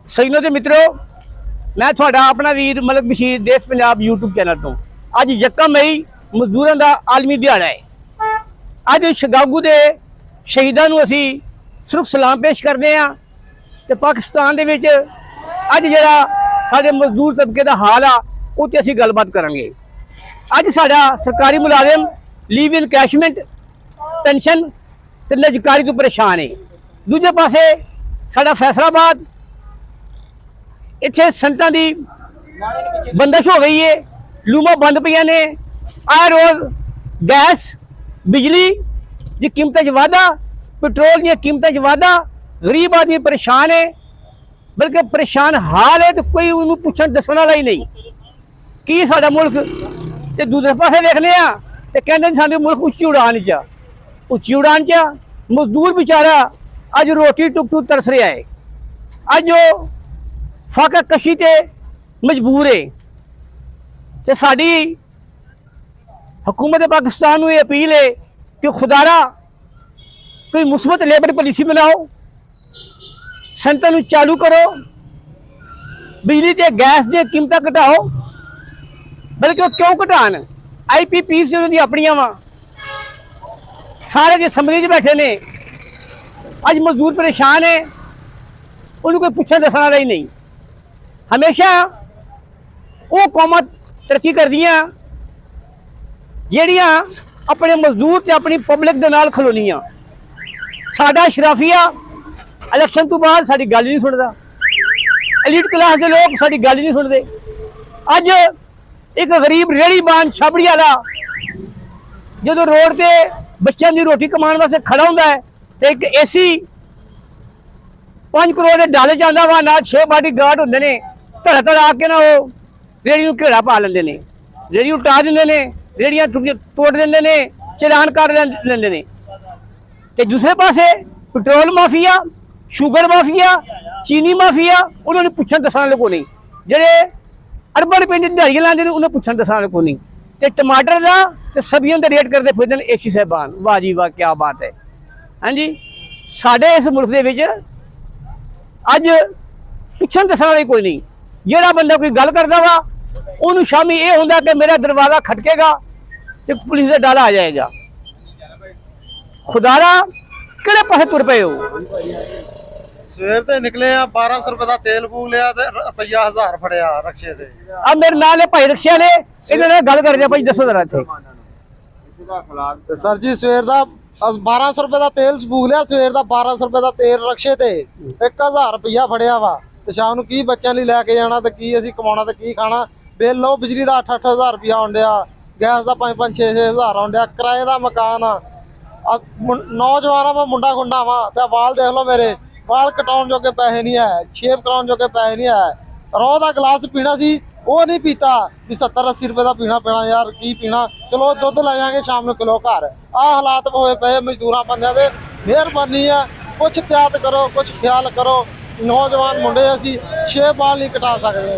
सजनों के मित्रों, मैं थोड़ा अपना वीर मलिक बशीर देश पंजाब यूट्यूब चैनल तो अज 1 मई मजदूरों का आलमी दिहाड़ा है। अज शिकागो के शहीदों को असी सुरख सलाम पेश करते हैं। तो पाकिस्तान के विच अज जरा साडे मजदूर तबके का हाल आ उत्ते असी गलबात करांगे। अज साडा सरकारी मुलाजिम लीव इन कैशमेंट पेंशन ते नजकारी तो परेशान है। दूजे पासे साडा फैसलाबाद इत्थे संतां दी बंदिश हो गई है, लूमा बंद पईयां ने। आए रोज़ गैस बिजली की कीमतों च वाधा, पेट्रोल दी कीमतों च वाधा, गरीब आदमी परेशान है, बल्कि परेशान हाल है तो कोई उन्होंने पुछण दस्सण वाला ही नहीं कि साडा मुल्क। ते दूसरे पासे देखने तो कहते साडे मुल्क उच्ची उड़ान च, उच्ची उड़ान च मजदूर बेचारा अज रोटी टुक टुक तरस रहा है। अज जो फाका कशी ते मजबूर है। तो साड़ी हुकूमत पाकिस्तान को यह अपील है कि खुदारा कोई मुस्बत लेबर पॉलिसी बनाओ, संतां चालू करो, बिजली ते गैस दी कीमत घटाओ। बल्कि क्यों घटान, IPP से उन्होंने अपनियां वा सारे जो असैम्बली बैठे ने। अज मजदूर परेशान है, उन्होंने कोई पुछण दस्सण वाला ही नहीं। हमेशा वो कौमां तरक्की करदियां जिहड़ियां अपने मजदूर ते अपनी पब्लिक दे नाल खलोनियां। साडा शराफिया इलैक्शन तो बाद साडी गल नहीं सुनदा, एलीट क्लास के लोग साडी गल नहीं सुनते। अज एक गरीब रेहड़ीबान छाबड़ी वाला जो रोड ते बच्चों की रोटी कमाने वास्ते खड़ा होंदा है तो एक AC 5 करोड़ के डाले चाहता वा, ना 6 बॉडी गार्ड होंगे ने, धड़ा धड़ा आके ना वो रेहड़ी को घेरा पा लेंगे ने, रेहड़ी उठा देंगे ने, रेहड़ियां तोड़ देंगे ने, चलान कर लेंगे ने। तो दूसरे पासे पेट्रोल माफिया, शुगर माफिया, चीनी माफिया, उन्होंने पुछण दस्सण वाले को नहीं। जेडे अरबां रुपए दी दिहाड़ियां लांदे ने उन्हें पुछण दस्सण वाले को नहीं। तो टमाटर का तो सब्जियों का रेट करते फिरदे ने AC साहबान। वाह जी वाह, क्या बात है। हाँ जी, साडे इस मुल्क दे विच अज पुछण दस्सण वाले कोई नहीं। जिहड़ा बंदा कोई गल करदा वा उन्होंने शामी ये होंदा कि मेरा दरवाजा खटकेगा तो पुलिस का डाला आ जाएगा। खुदारा किहड़े पासे तुर पे हो? सवेर ते निकले 1200 रुपए का तेल फूक लिया ते रुपया 1000 फड़िया रक्शे ते। अब मेरे नाल भाई रक्शे वाले इन्होंने गल कर दिया, भाई दसो जरा इत्थे। सर जी सवेर का 1200 रुपए का तेल फूक लिया, सवेर का 1200 रुपए का तेल रक्शे ते 1000 रुपया फड़िया वा। तो शाम को की बच्चों लिए लैके जाना तो की असीं कमाउणा तो की खाना। बिल लो बिजली का 8-8 हज़ार रुपया आउण डिया, गैस का 5-5 6-6 हज़ार आउण डिया, किराए का मकान आ। नौजवान मैं मुंडा खुंडा वा तो वाल देख लो मेरे, वाल कटाउण जोगे पैसे नहीं है, शेव कराउण जोगे पैसे नहीं है। रोह का गिलास पीना सी वो नहीं पीता भी 70-80 रुपए का पीना पैना यार, की पीना। चलो दुध ले जाएंगे शाम को किलो घर। आ हालात होए पे मजदूर बंदे दे। मेहरबानी है कुछ एहतियात करो, कुछ ख्याल करो। नौजवान मुंडे असी 6 बाल नहीं कटा सकते,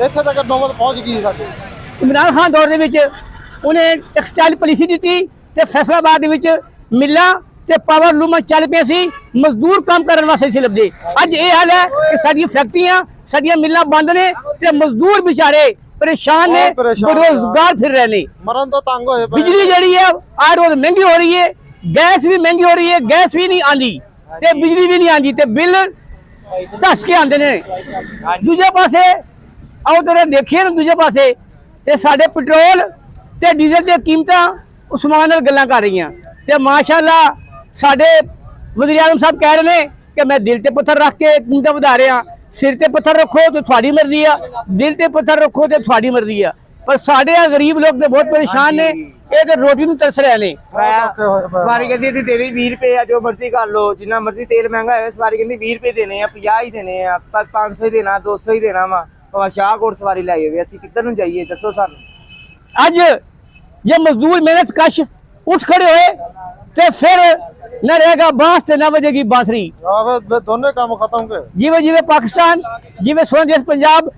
इत्थे तक नौबत पहुंच गई साडी। इमरान खान दौर दे विच उन्हें टैक्सटाइल पॉलिसी दी थी ते फैसलाबाद दे विच मिलां ते पावर लूमां चल पे सी, मजदूर काम करने वास्ते सी लभदे। अज ये हाल है कि साडियां फैक्ट्रियां साडियां मिलां बंद ने ते मजदूर बेचारे परेशान ने, बेरोजगार फिर रहे ने, मरन तो तंग होए। बिजली जड़ी है हर रोज महंगी हो रही है, गैस भी महंगी हो रही है, गैस भी नहीं आती ते बिजली भी नहीं आती ते बिल दस के आते ने। दूजे पासे आओ तो देखिए ना, दूजे पासे ते साडे पेट्रोल ते डीजल दी कीमतां उस्मान नाल गल्लां कर रही ते माशाअल्लाह साडे वज़ीर आज़म साहब कह रहे हैं कि मैं दिल ते पत्थर रख के कीमतां वधा रहा। सिर ते पत्थर रखो तो थोड़ी मर्जी आ, दिल ते पत्थर रखो तो थोड़ी मर्जी आ। पर साडे गरीब लोग तो बहुत परेशान ने, ये तो रोटी नूं तरस रहे ने। सवारी कहती असीं तेरे 20 रुपए आ, जो मर्जी कर लो, जिन्ना मर्जी तेल महंगा है। सवारी कहती 20 रुपए देने आ, 50 ही देने आ, 500 ही देना, 200 ही देना वा। भावें शाहकोट सवारी लाई होवे, असीं किधर नूं जाइए दसो सानूं। अज जे मजदूर मेहनत कश उठ खड़े होए तो फिर न रहेगा बांस ते न बजेगी बांसुरी। दोनों काम खत्म के जिवे जिवे पाकिस्तान, जिवे सोना देश पंजाब।